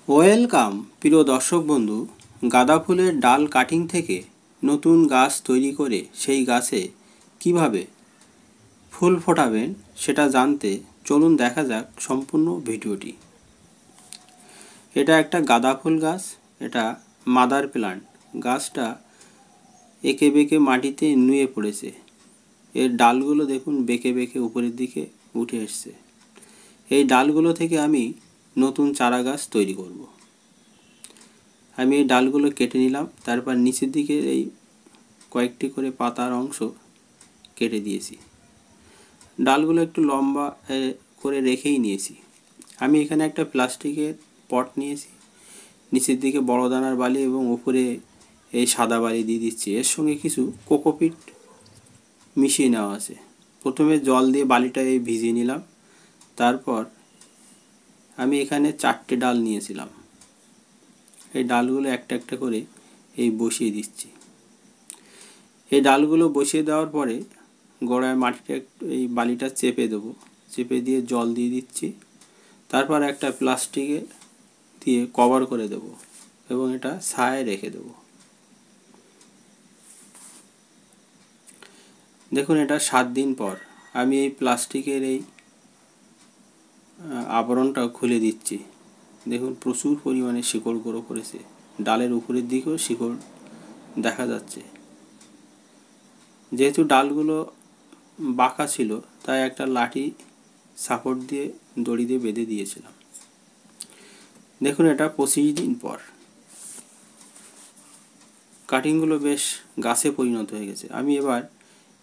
Welcome প্রিয় দর্শক বন্ধু। গাঁদা ফুলের ডাল কাটিং থেকে নতুন গাছ তৈরি করে সেই গাছে কিভাবে ফুল ফোটাবেন সেটা জানতে চলুন দেখা যাক সম্পূর্ণ ভিডিওটি। এটা একটা গাঁদা ফুল গাছ, এটা মাদার প্ল্যান্ট। গাছটা এঁকে বেঁকে মাটিতে নুয়ে পড়েছে। এর ডালগুলো দেখুন বেঁকে বেঁকে উপরের দিকে উঠে এসছে। এই ডালগুলো থেকে আমি নতুন চারা গাছ তৈরি করব। আমি এই ডালগুলো কেটে নিলাম, তারপর নিচের দিকে এই কয়েকটি করে পাতার অংশ কেটে দিয়েছি। ডালগুলো একটু লম্বা করে রেখেই নিয়েছি। আমি এখানে একটা প্লাস্টিকের পট নিয়েছি, নিচের দিকে বড় দানার বালি এবং উপরে এই সাদা বালি দিয়ে দিচ্ছি। এর সঙ্গে কিছু কোকোপিট মিশিয়ে নেওয়া আছে। প্রথমে জল দিয়ে বালিটা এই ভিজিয়ে নিলাম। তারপর আমি এখানে 4টে ডাল নিয়েছিলাম। এই ডালগুলো একটা একটা করে এই বসিয়ে দিচ্ছি। এই ডালগুলো বসিয়ে দেওয়ার পরে গোড়ায় মাটিটা এই বালিটা চেপে দেবো, চেপে দিয়ে জল দিয়ে দিচ্ছি। তারপর একটা প্লাস্টিকে দিয়ে কভার করে দেবো এবং এটা ছায়ায় রেখে দেবো। দেখুন, এটা 7 দিন পর আমি এই প্লাস্টিকের এই আবরণটা খুলে দিচ্ছি। দেখুন, প্রচুর পরিমাণে শিকড় গ্রো করেছে। ডালের উপরের দিকেও শিকড় দেখা যাচ্ছে। যেহেতু ডালগুলো বাঁকা ছিল তাই একটা লাঠি সাপোর্ট দিয়ে দড়ি দিয়ে বেঁধে দিয়েছিলাম। দেখুন, এটা 25 দিন পর কাটিংগুলো বেশ গাছে পরিণত হয়ে গেছে। আমি এবার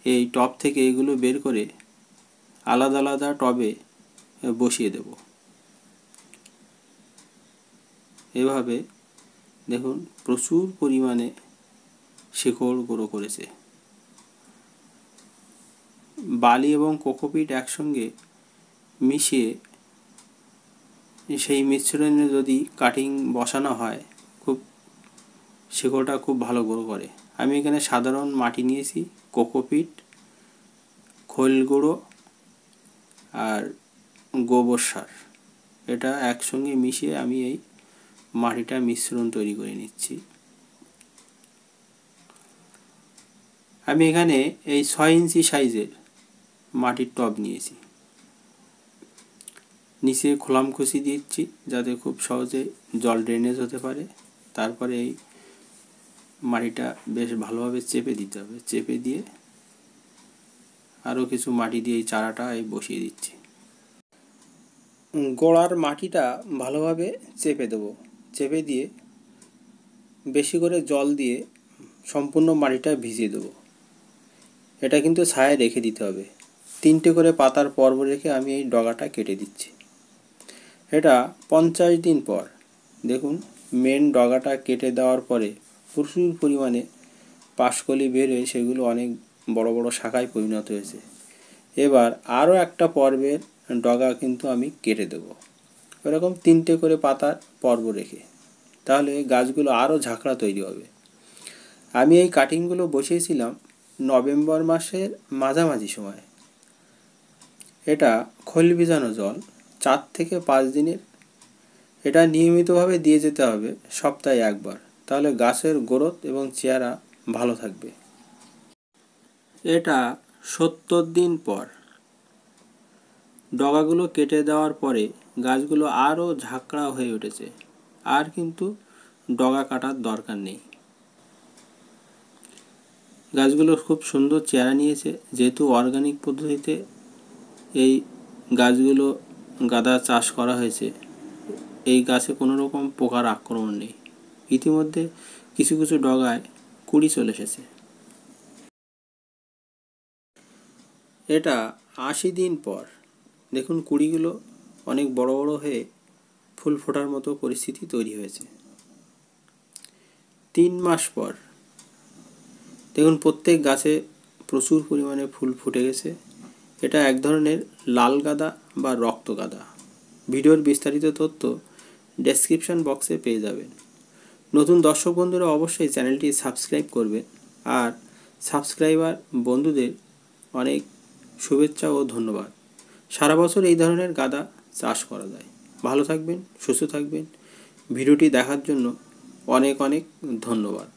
এই টব থেকে এগুলো বের করে আলাদা আলাদা টবে বসিয়ে দেব। এভাবে দেখুন প্রচুর পরিমাণে শিকড় গ্রো করেছে। বালি এবং কোকোপিট একসঙ্গে মিশিয়ে সেই মিশ্রণে যদি কাটিং বসানো হয় খুব শিকড়টা খুব ভালো গ্রো করে। আমি এখানে সাধারণ মাটি নিয়েছি, কোকোপিট, খোল গুঁড়ো আর গোবর সার, এটা একসঙ্গে মিশিয়ে আমি এই মাটিটা মিশ্রণ তৈরি করে নিচ্ছি। আমি এখানে এই 6 ইঞ্চি সাইজের মাটির টব নিয়েছি। নিচে খোলামখুশি দিচ্ছি যাতে খুব সহজে জল ড্রেনেজ হতে পারে। তারপরে এই মাটিটা বেশ ভালোভাবে চেপে দিতে হবে। চেপে দিয়ে আরও কিছু মাটি দিয়ে এই চারাটা বসিয়ে দিচ্ছি। গোড়ার মাটিটা ভালোভাবে চেপে দেবো। চেপে দিয়ে বেশি করে জল দিয়ে সম্পূর্ণ মাটিটা ভিজিয়ে দেবো। এটা কিন্তু ছায়ায় রেখে দিতে হবে। 3টে করে পাতার পর্ব রেখে আমি এই ডগাটা কেটে দিচ্ছি। এটা 50 দিন পর দেখুন, মেন ডগাটা কেটে দেওয়ার পরে প্রচুর পরিমাণে পাশকলি বের হয়ে সেগুলো অনেক বড় বড় শাখায় পরিণত হয়েছে। এবার আরও একটা পর্বের ডগা কিন্তু আমি কেটে দেব, এরকম 3টে করে পাতার পর্ব রেখে। তাহলে গাছগুলো আরও ঝাঁকড়া তৈরি হবে। আমি এই কাটিংগুলো বসিয়েছিলাম নভেম্বর মাসের মাঝামাঝি সময়। এটা খোল ভিজানো জল 4 থেকে 5 দিনের। এটা নিয়মিতভাবে দিয়ে যেতে হবে সপ্তাহে একবার, তাহলে গাছের গ্রোথ এবং চেহারা ভালো থাকবে। এটা 70 দিন পর ডগাগুলো কেটে দেওয়ার পরে গাছগুলো আরও ঝাঁকড়া হয়ে উঠেছে। আর কিন্তু ডগা কাটার দরকার নেই। গাছগুলো খুব সুন্দর চেহারা নিয়েছে। যেহেতু অর্গানিক পদ্ধতিতে এই গাছগুলো গাঁদা চাষ করা হয়েছে, এই গাছে কোনো রকম পোকার আক্রমণ নেই। ইতিমধ্যে কিছু কিছু ডগায় কুঁড়ি চলে এসেছে। এটা 80 দিন পর দেখুন, কুঁড়িগুলো অনেক বড় বড় হয়ে ফুল ফোটার মতো পরিস্থিতি তৈরি হয়েছে। 3 মাস পর দেখুন, প্রত্যেক গাছে প্রচুর পরিমাণে ফুল ফুটে গেছে। এটা এক ধরনের লাল গাঁদা বা রক্ত গাঁদা। ভিডিওর বিস্তারিত তথ্য ডেসক্রিপশন বক্সে পেয়ে যাবেন। নতুন দর্শক বন্ধুরা অবশ্যই চ্যানেলটি সাবস্ক্রাইব করবেন। আর সাবস্ক্রাইবার বন্ধুদের অনেক শুভেচ্ছা ও ধন্যবাদ। সারা বছর এই ধরনের গাঁদা চাষ করা যায়। ভালো থাকবেন, সুস্থ থাকবেন। ভিডিওটি দেখার জন্য অনেক অনেক ধন্যবাদ।